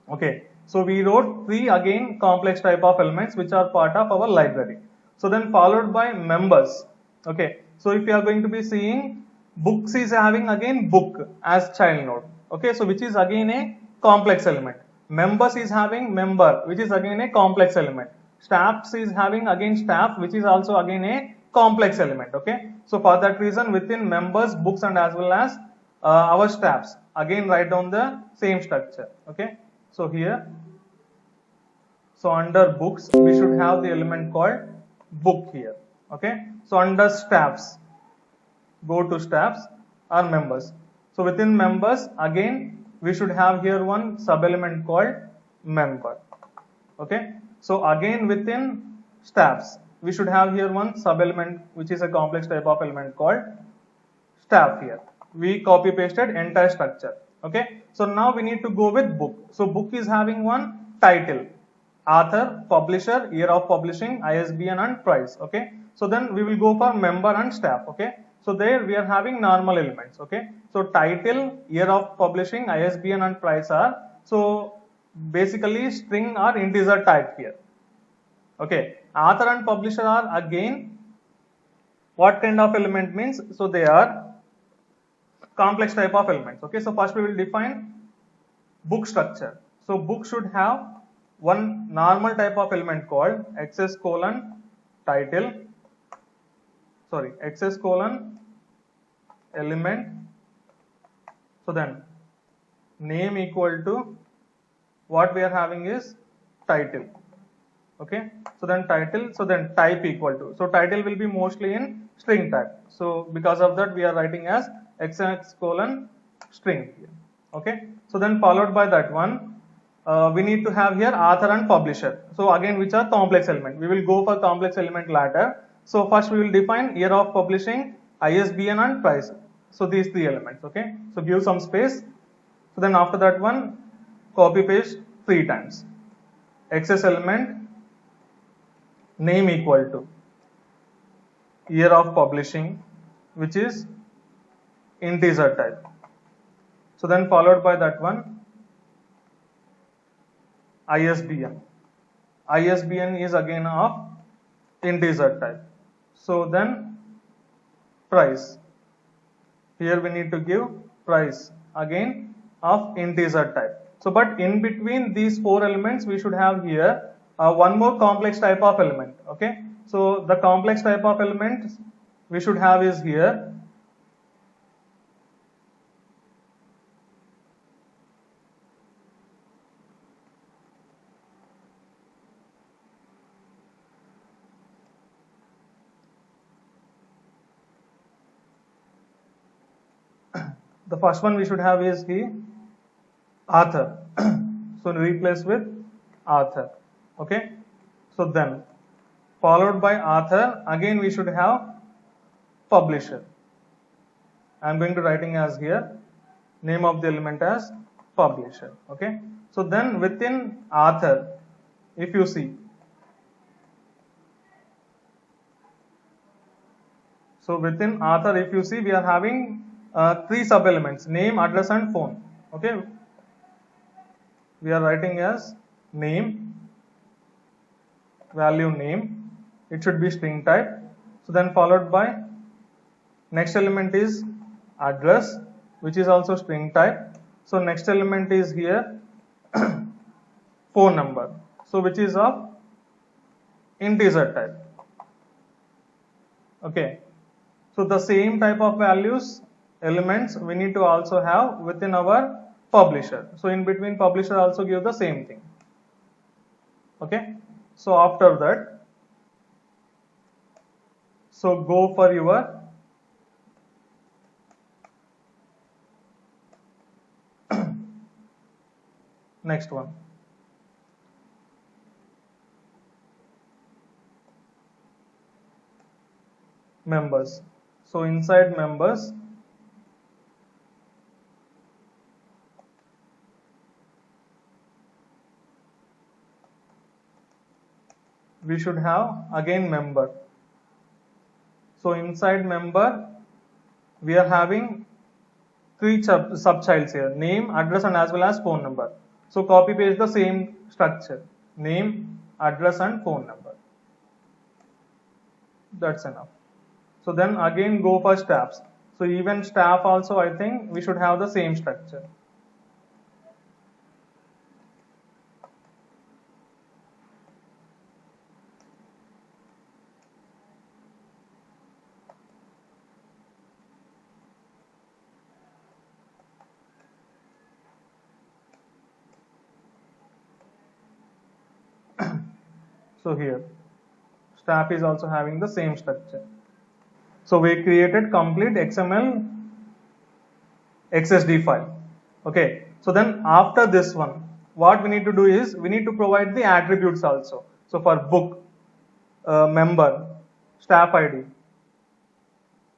Okay, so we wrote three again complex type of elements which are part of our library. So then followed by members. Okay, so if you are going to be seeing, books is having again book as child node. Okay, so which is again a complex element. Members is having member, which is again a complex element. Staffs is having again staff, which is also again a complex element. Okay, so for that reason within members, books and as well as our staffs, again write down the same structure. Okay, so here, so under books we should have the element called book here. Okay, so under staffs, go to staffs or members, so within members again we should have here one sub element called member. Okay, so again within staffs we should have here one sub element which is a complex type of element called staff. Here we copy pasted entire structure. Okay, so now we need to go with book. So book is having one title, author, publisher, year of publishing, ISBN and price. Okay, so then we will go for member and staff. Okay, so there we are having normal elements. Okay, so title, year of publishing, ISBN and price are, so basically string or integer type here. Okay, author and publisher are again what kind of element means, so they are complex type of elements. Okay, so first we will define book structure. So book should have one normal type of element called XS colon title, sorry, XS colon element, so then name equal to what we are having is title. Okay, so then title, so then type equal to, so title will be mostly in string type, so because of that we are writing as XX colon string here. Okay, so then followed by that one we need to have here author and publisher, so again which are complex element, we will go for complex element later. So first we will define year of publishing, ISBN and price, so these three elements. Okay, so give some space, so then after that one copy paste 3 times, XS element name equal to year of publishing which is integer type, so then followed by that one ISBN, ISBN is again of integer type, so then price, here we need to give price again of integer type. So but in between these 4 elements we should have here one more complex type of element. Okay, so the complex type of element we should have is here The first one we should have is author. So replace with author. Okay. So then followed by author, again we should have publisher. I am going to writing as here name of the element as publisher. Okay. So then within author, if you see, so within author, if you see, we are having three sub elements: name, address, and phone. Okay. We are writing as name, value name. It should be string type. So then followed by next element is address, which is also string type. So next element is here phone number, so which is of integer type. Okay. So the same type of values elements we need to also have within our publisher. So in between publisher also give the same thing. Okay. So after that, so go for your next one. Members. So inside members, we should have again member. So inside member, we are having three subchilds here: name, address, and as well as phone number. So copy paste the same structure: name, address, and phone number. That's enough. So then again go for staffs. So even staff also, I think we should have the same structure. So here staff is also having the same structure. So we created complete XML XSD file. Okay. So then after this one, what we need to do is we need to provide the attributes also. So for book, member, staff ID,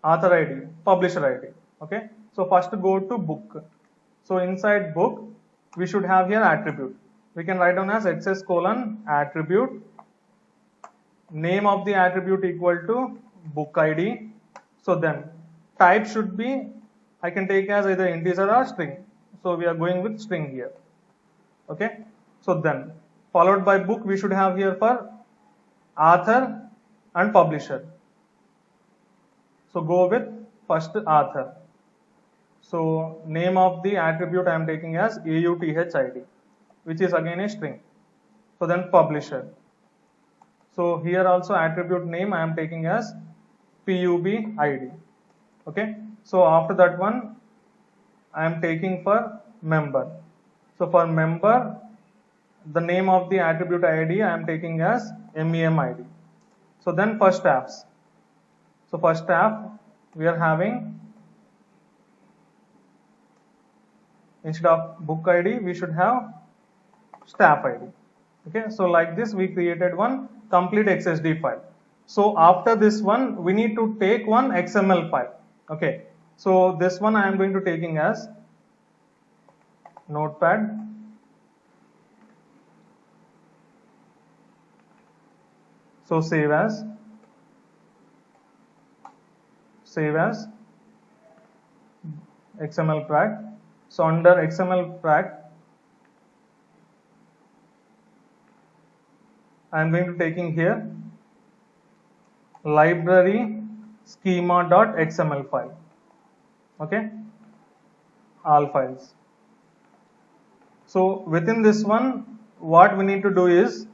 author ID, publisher ID. Okay. So first go to book. So inside book, we should have here attribute. We can write down as XS:attribute. Name of the attribute equal to book ID. So then type should be, I can take as either integer or string. So we are going with string here. Okay. So then followed by book, we should have here for author and publisher. So go with first author. So name of the attribute I am taking as AUTHID, which is again a string. So then publisher. So here also attribute name I am taking as PUBID. Okay. So after that one, I am taking for member. So for member, the name of the attribute ID I am taking as MEMID. So then for staffs. So for staff, we are having, instead of book ID, we should have staff ID. Okay. So like this, we created one complete XSD file. So after this one, we need to take one XML file. Okay. So this one I am going to taking as notepad. So save as XML prac. So under XML prac, I am going to taking here library schema.xml file. Okay. All files. So within this one, what we need to do is,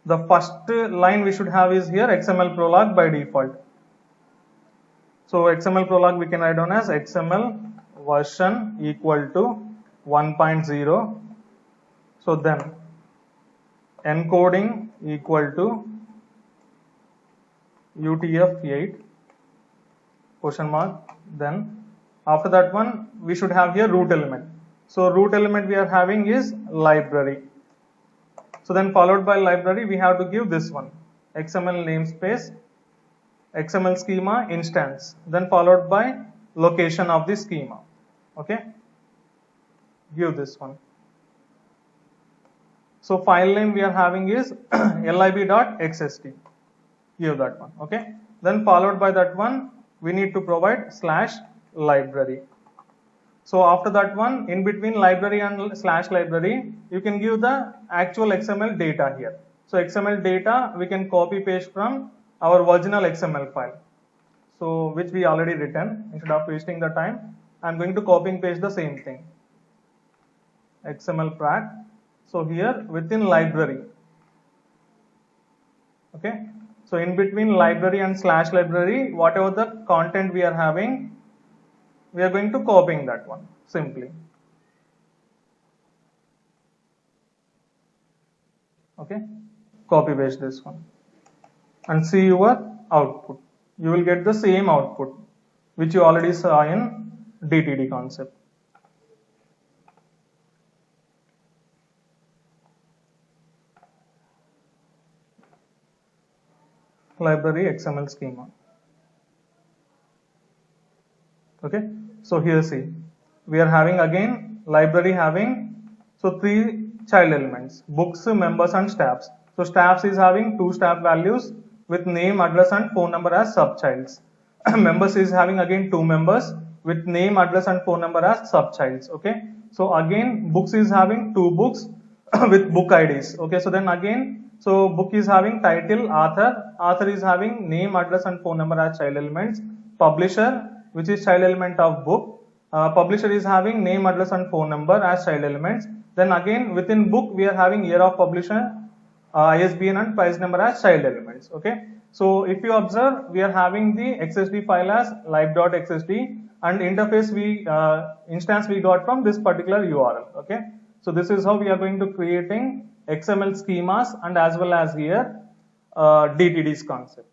the first line we should have is here XML prolog by default. So XML prolog we can write down as XML version equal to 1.0. So then encoding equal to UTF-8 question mark, then After that one, we should have here root element. So root element we are having is library. So then followed by library, we have to give this one, XML namespace, XML schema instance, then followed by location of the schema. Okay, give this one. So file name we are having is lib.xst. Give that one. Okay, then followed by that one, we need to provide /library. So after that one, in between library and /library, you can give the actual XML data here. So XML data we can copy paste from our original XML file. So which we already written. Instead of wasting the time, I am going to copy and paste the same thing. XML prac. So here within library. Okay. So in between library and /library, whatever the content we are having, we are going to copying that one simply. Okay, copy paste this one and see your output. You will get the same output which you already saw in DTD concept. Library XML schema. Okay, so here see, we are having again library having so 3 child elements, books, members and staffs. So staffs is having 2 staff values with name, address and phone number as subchilds. Members is having again 2 members with name, address and phone number as subchilds. Okay, so again books is having 2 books with book IDs. Okay, so then again, so book is having title, author is having name, address and phone number as child elements, publisher which is child element of book, publisher is having name, address and phone number as child elements. Then again within book we are having year of publisher, ISBN and price number as child elements. Okay, so if you observe, we are having the XSD file as lib.xsd and interface we instance we got from this particular URL. Okay, so this is how we are going to creating XML schemas and as well as here DTD's concept.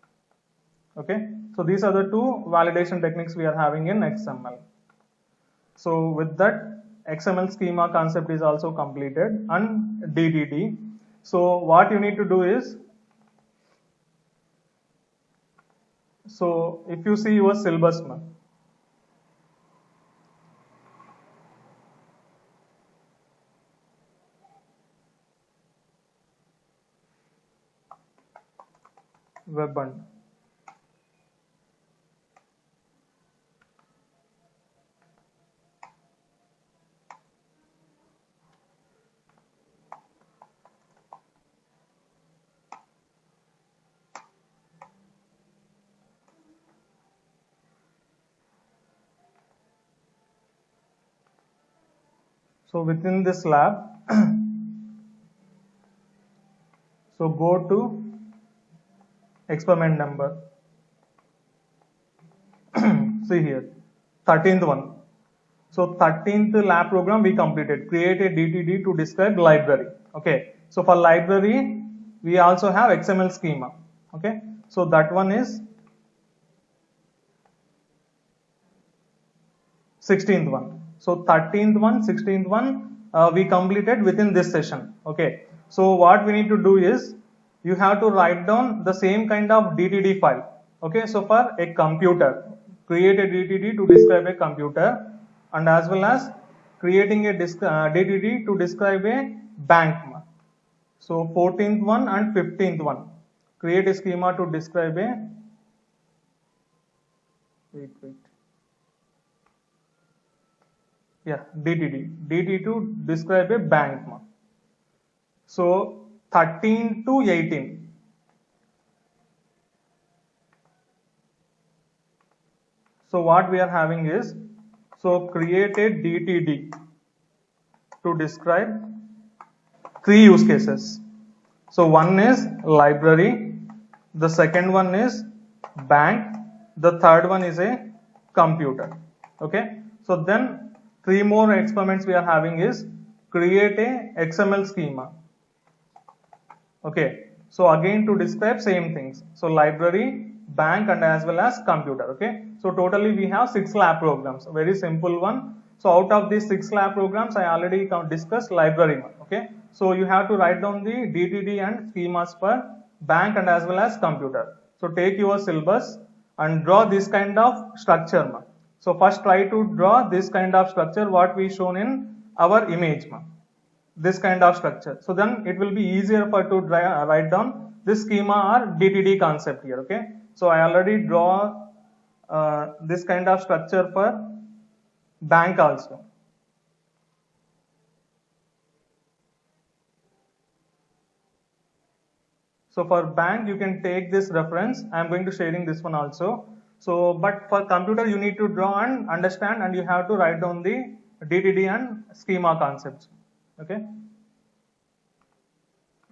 Okay, so these are the 2 validation techniques we are having in XML. So with that, XML schema concept is also completed and DTD. So what you need to do is, so if you see your syllabus, Webund. So within this lab, so go to experiment number. See here, 13th one. So 13th lab program we completed. Create a DTD to describe library. Okay. So for library, we also have XML schema. Okay. So that one is 16th one. So 13th one, 16th one, we completed within this session. Okay. So what we need to do is, you have to write down the same kind of DTD file. Okay. So for a computer, create a DTD to describe a computer, and as well as creating a DTD to describe a bank. So 14th one and 15th one, create a schema to describe a, DTD to describe a bank. So 13 to 18. So what we are having is, so create a DTD to describe 3 use cases. So one is library, the second one is bank, the third one is a computer. Okay. So then 3 more experiments we are having is, create a XML schema. Okay. So again to describe same things. So library, bank and as well as computer. Okay, so totally we have 6 lab programs, a very simple one. So out of these 6 lab programs, I already discussed library one. Okay, so you have to write down the DTD and schemas for bank and as well as computer. So take your syllabus and draw this kind of structure. So first try to draw this kind of structure what we shown in our image. This kind of structure. So then it will be easier for to write down this schema or DTD concept here. Okay, so I already draw this kind of structure for bank also. So for bank you can take this reference. I am going to sharing this one also. So but for computer you need to draw and understand, and you have to write down the DTD and schema concepts. Okay,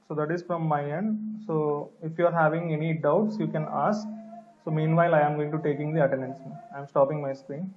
so that is from my end. So if you are having any doubts you can ask. So meanwhile I am going to taking the attendance. I am stopping my screen.